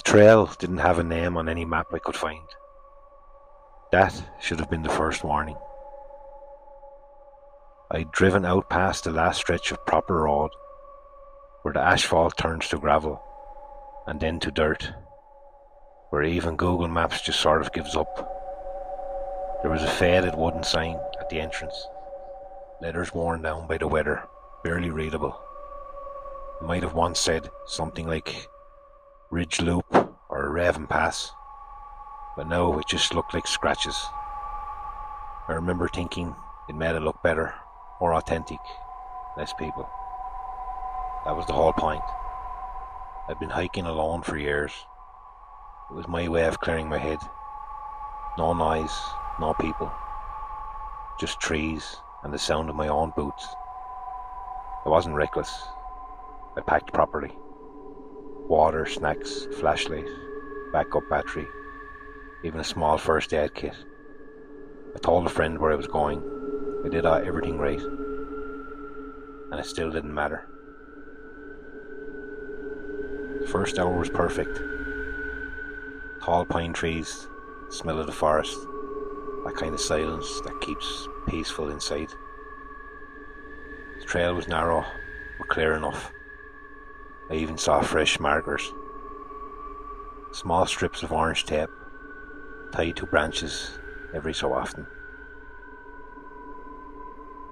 trail didn't have a name on any map I could find. That should have been the first warning. I'd driven out past the last stretch of proper road, where the asphalt turns to gravel, and then to dirt, where even Google Maps just sort of gives up. There was a faded wooden sign at the entrance, letters worn down by the weather, barely readable. It might have once said something like Ridge Loop or Raven Pass, but now it just looked like scratches. I remember thinking it made it look better, more authentic, less people. That was the whole point. I'd been hiking alone for years. It was my way of clearing my head. No noise, no people. Just trees and the sound of my own boots. I wasn't reckless. I packed properly. Water, snacks, flashlight, backup battery, even a small first aid kit. I told a friend where I was going. I did everything right. And it still didn't matter. The first hour was perfect. Tall pine trees, smell of the forest, that kind of silence that keeps peaceful inside. The trail was narrow, but clear enough. I even saw fresh markers. Small strips of orange tape, tied to branches every so often.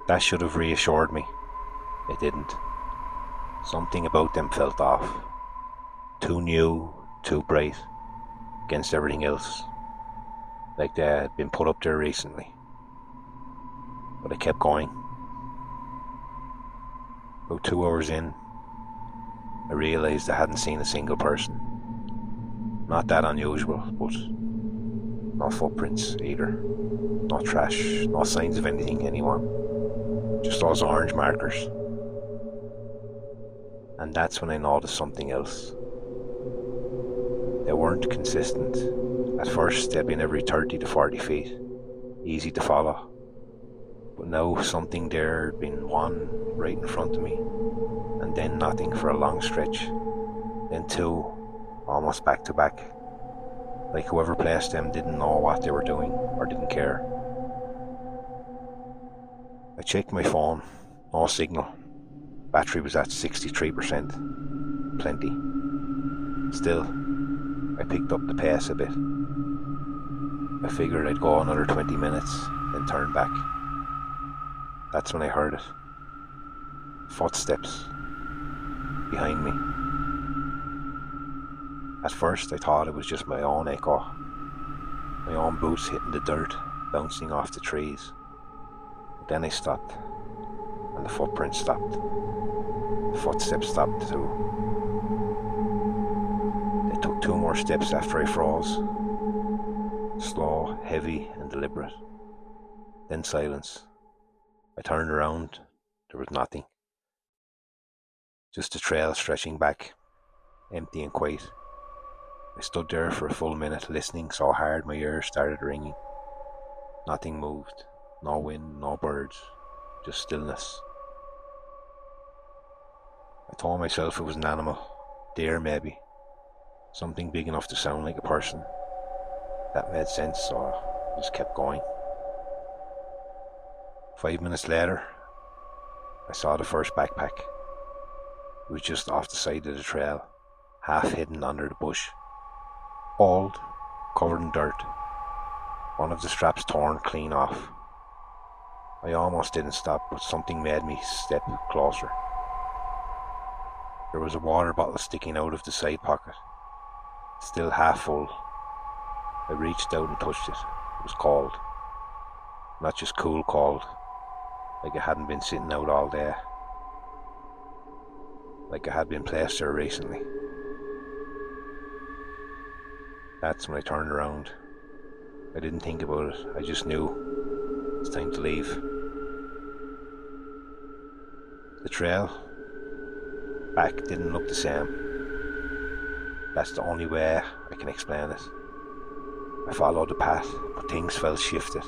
That should have reassured me. It didn't. Something about them felt off. Too new, too bright, against everything else. Like they had been put up there recently. But I kept going. About 2 hours in, I realised I hadn't seen a single person. Not that unusual, but no footprints either. No trash, no signs of anyone. Just those orange markers. And that's when I noticed something else. They weren't consistent. At first they'd been every 30 to 40 feet, easy to follow. But now something there had been one right in front of me, and then nothing for a long stretch, then two, almost back to back. Like whoever placed them didn't know what they were doing, or didn't care. I checked my phone, no signal. Battery was at 63%. Plenty. Still, I picked up the pace a bit. I figured I'd go another 20 minutes, then turn back. That's when I heard it. Footsteps. Behind me. At first I thought it was just my own echo. My own boots hitting the dirt, bouncing off the trees. But then I stopped, and the footprints stopped. The footsteps stopped too. They took 2 more steps after I froze. Slow, heavy and deliberate. Then silence. I turned around. There was nothing. Just a trail stretching back, empty and quiet. I stood there for a full minute, listening so hard my ears started ringing. Nothing moved. No wind, no birds. Just stillness. I told myself it was an animal. Deer maybe. Something big enough to sound like a person. That made sense, so I just kept going. 5 minutes later, I saw the first backpack. It was just off the side of the trail, half hidden under the bush. Old, covered in dirt. One of the straps torn clean off. I almost didn't stop, but something made me step closer. There was a water bottle sticking out of the side pocket, still half full. I reached out and touched it. It was cold. Not just cool cold, like it hadn't been sitting out all day. Like it had been placed there recently. That's when I turned around. I didn't think about it, I just knew it's time to leave. The trail back didn't look the same. That's the only way I can explain it. I followed the path, but things felt shifted.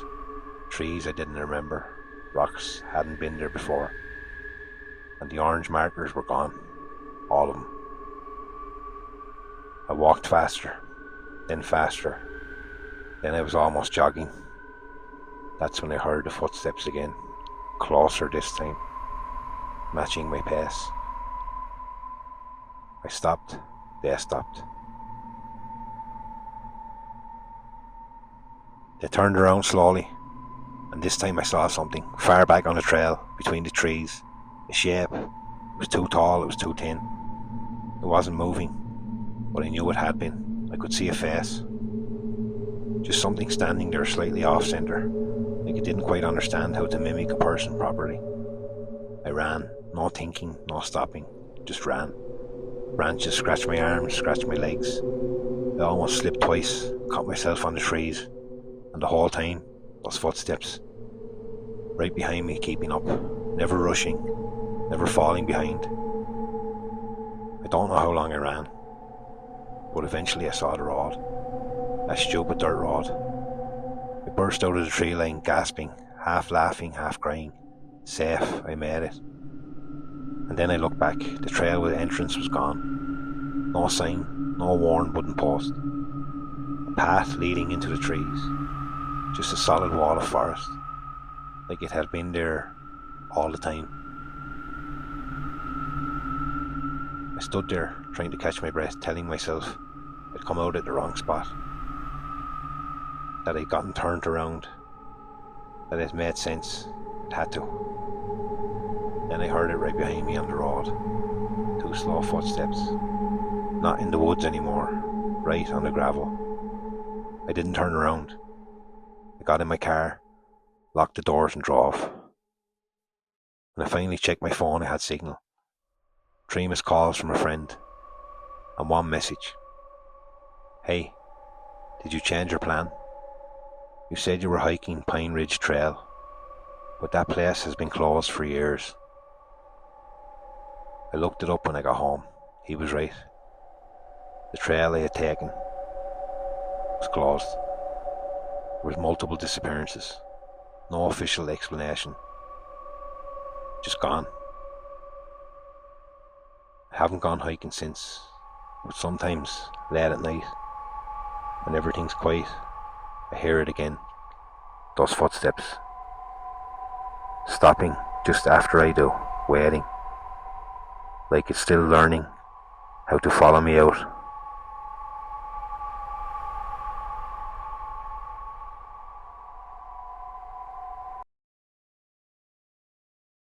Trees I didn't remember, rocks hadn't been there before, and the orange markers were gone, all of them. I walked faster, then faster. Then I was almost jogging. That's when I heard the footsteps again, closer this time, matching my pace. I stopped, they stopped. They turned around slowly, and this time I saw something far back on the trail, between the trees. A shape. It was too tall, it was too thin. It wasn't moving, but I knew it had been. I could see a face. Just something standing there slightly off-centre, like it didn't quite understand how to mimic a person properly. I ran, no thinking, no stopping, just ran. Branches scratched my arms, scratched my legs. I almost slipped twice, caught myself on the trees, and the whole time, those footsteps. Right behind me, keeping up, never rushing, never falling behind. I don't know how long I ran, but eventually I saw the road. That stupid dirt road. I burst out of the tree line, gasping, half laughing, half crying. Safe, I made it. And then I looked back. The trail with the entrance was gone. No sign, no worn wooden post. A path leading into the trees. Just a solid wall of forest, like it had been there all the time. I stood there, trying to catch my breath, telling myself I'd come out at the wrong spot, that I'd gotten turned around, that it made sense, it had to. Then I heard it right behind me on the road. 2 slow footsteps. Not in the woods anymore, right on the gravel. I didn't turn around. I got in my car, locked the doors and drove. When I finally checked my phone, I had signal. 3 missed calls from a friend, and 1 message. Hey, did you change your plan? You said you were hiking Pine Ridge Trail, but that place has been closed for years. I looked it up when I got home. He was right. The trail I had taken was closed. There was multiple disappearances. No official explanation. Just gone. I haven't gone hiking since, but sometimes, late at night, when everything's quiet, I hear it again. Those footsteps. Stopping just after I do, waiting. Like it's still learning how to follow me out.